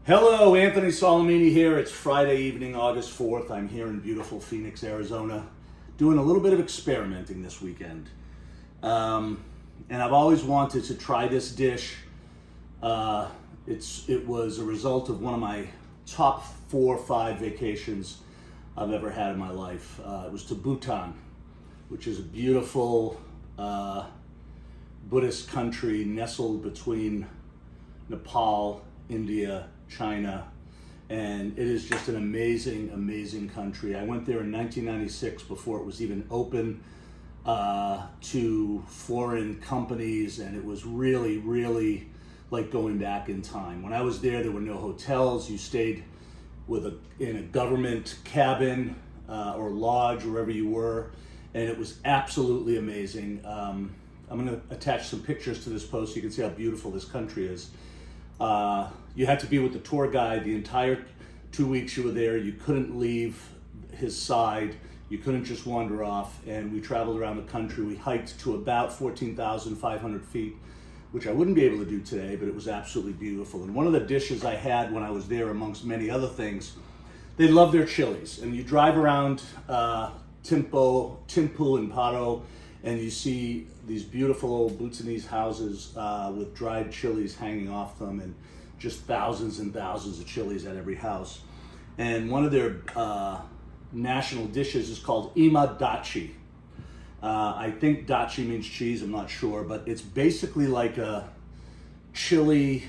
Hello, Anthony Solomini here. It's Friday evening, August 4th. I'm here in beautiful Phoenix, Arizona, doing a little bit of experimenting this weekend. And I've always wanted to try this dish. It was a result of one of my top 4 or 5 vacations I've ever had in my life. It was to Bhutan, which is a beautiful Buddhist country nestled between Nepal, India, China, and it is just an amazing, amazing country. I went there in 1996 before it was even open to foreign companies, and it was really, really like going back in time. When I was there were no hotels. You stayed in a government cabin or lodge, wherever you were, and it was absolutely amazing. I'm going to attach some pictures to this post so you can see how beautiful this country is. You had to be with the tour guide the entire 2 weeks you were there. You couldn't leave his side. You couldn't just wander off. And we traveled around the country. We hiked to about 14,500 feet, which I wouldn't be able to do today, but it was absolutely beautiful. And one of the dishes I had when I was there, amongst many other things, they love their chilies. And you drive around Thimphu and Paro, and you see these beautiful old Bhutanese houses with dried chilies hanging off them, and just thousands and thousands of chilies at every house. And one of their national dishes is called Ema Datshi. I think Datshi means cheese, I'm not sure, but it's basically like a chili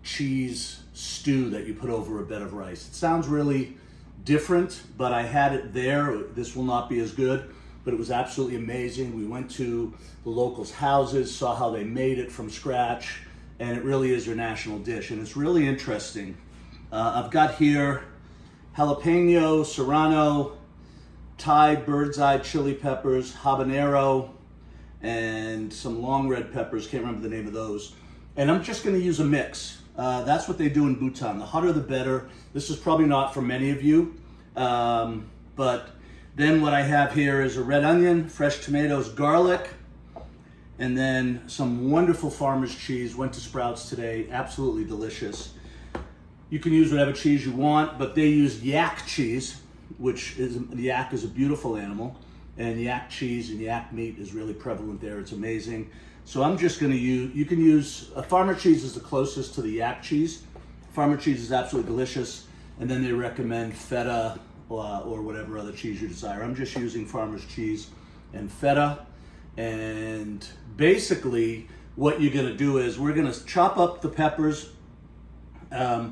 cheese stew that you put over a bed of rice. It sounds really different, but I had it there. This will not be as good, but it was absolutely amazing. We went to the locals' houses, saw how they made it from scratch, and it really is their national dish. And it's really interesting. I've got here jalapeno, serrano, Thai bird's eye chili peppers, habanero, and some long red peppers. Can't remember the name of those. And I'm just gonna use a mix. That's what they do in Bhutan. The hotter the better. This is probably not for many of you, but then what I have here is a red onion, fresh tomatoes, garlic, and then some wonderful farmer's cheese. Went to Sprouts today, absolutely delicious. You can use whatever cheese you want, but they use yak cheese, which is, the yak is a beautiful animal, and yak cheese and yak meat is really prevalent there. It's amazing. So I'm just gonna use, you can use, farmer cheese is the closest to the yak cheese. Farmer cheese is absolutely delicious, and then they recommend feta, or whatever other cheese you desire. I'm just using farmer's cheese and feta. And basically what you're gonna do is we're gonna chop up the peppers,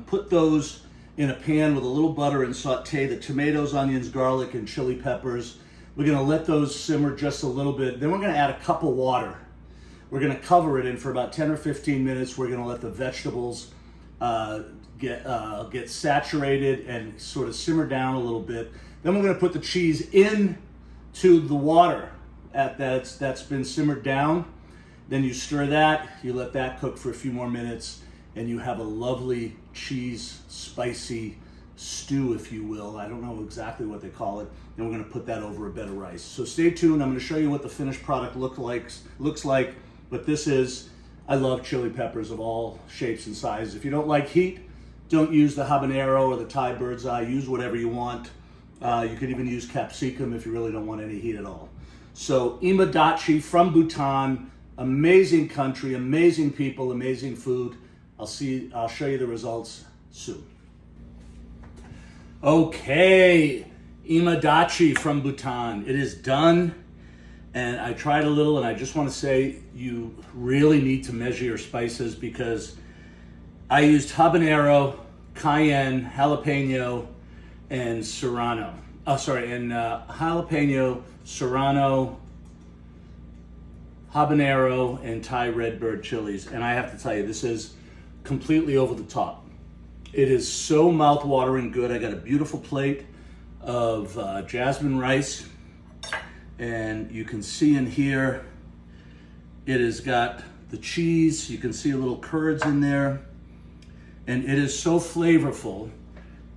put those in a pan with a little butter and saute the tomatoes, onions, garlic, and chili peppers. We're gonna let those simmer just a little bit. Then we're gonna add a cup of water. We're gonna cover it in for about 10 or 15 minutes. We're gonna let the vegetables get saturated and sort of simmer down a little bit. Then we're going to put the cheese into the water that's been simmered down. Then you stir that, you let that cook for a few more minutes, and you have a lovely cheese spicy stew, if you will. I don't know exactly what they call it. And we're going to put that over a bed of rice. So stay tuned. I'm going to show you what the finished product looks like. But this is, I love chili peppers of all shapes and sizes. If you don't like heat, don't use the habanero or the Thai bird's eye. Use whatever you want. You could even use capsicum if you really don't want any heat at all. So Ema Datshi from Bhutan, amazing country, amazing people, amazing food. I'll show you the results soon. Okay, Ema Datshi from Bhutan. It is done. And I tried a little, and I just want to say you really need to measure your spices, because I used habanero, cayenne, jalapeno, and serrano. Jalapeno, serrano, habanero, and Thai redbird chilies. And I have to tell you, this is completely over the top. It is so mouth-watering good. I got a beautiful plate of jasmine rice. And you can see in here, it has got the cheese. You can see a little curds in there. And it is so flavorful.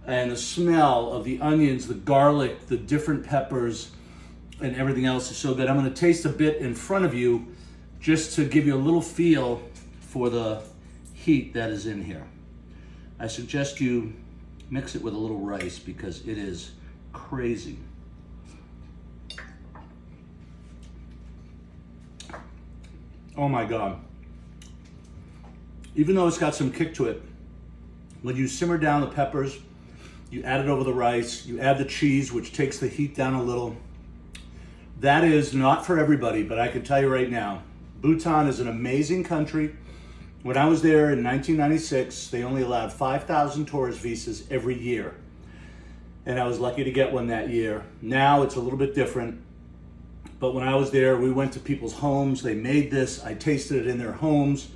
And the smell of the onions, the garlic, the different peppers, and everything else is so good. I'm gonna taste a bit in front of you just to give you a little feel for the heat that is in here. I suggest you mix it with a little rice because it is crazy. Oh my God. Even though it's got some kick to it, when you simmer down the peppers, you add it over the rice, you add the cheese, which takes the heat down a little. That is not for everybody, but I can tell you right now, Bhutan is an amazing country. When I was there in 1996, they only allowed 5,000 tourist visas every year. And I was lucky to get one that year. Now it's a little bit different. But when I was there, we went to people's homes. They made this. I tasted it in their homes.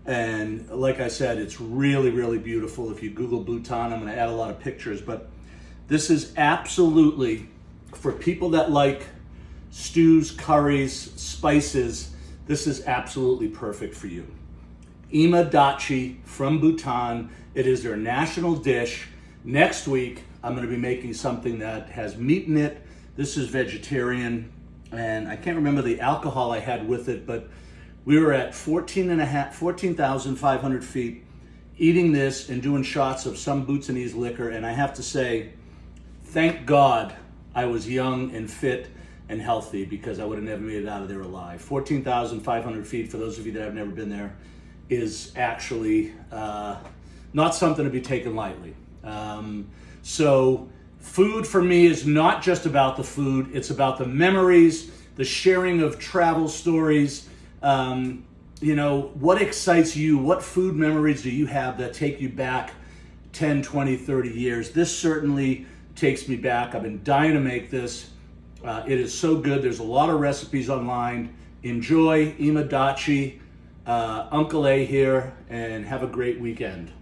And like I said, it's really, really beautiful. If you Google Bhutan, I'm going to add a lot of pictures. But this is absolutely, for people that like stews, curries, spices, this is absolutely perfect for you. Ema Datshi from Bhutan. It is their national dish. Next week, I'm going to be making something that has meat in it. This is vegetarian. And I can't remember the alcohol I had with it, but we were at 14,500 feet eating this and doing shots of some Bhutanese liquor. And I have to say, thank God I was young and fit and healthy, because I would have never made it out of there alive. 14,500 feet, for those of you that have never been there, is actually not something to be taken lightly. So food for me is not just about the food, it's about the memories, the sharing of travel stories. What excites you? What food memories do you have that take you back 10, 20, 30 years? This certainly takes me back. I've been dying to make this. It is so good. There's a lot of recipes online. Enjoy. Ema Datshi, Uncle A here, and have a great weekend.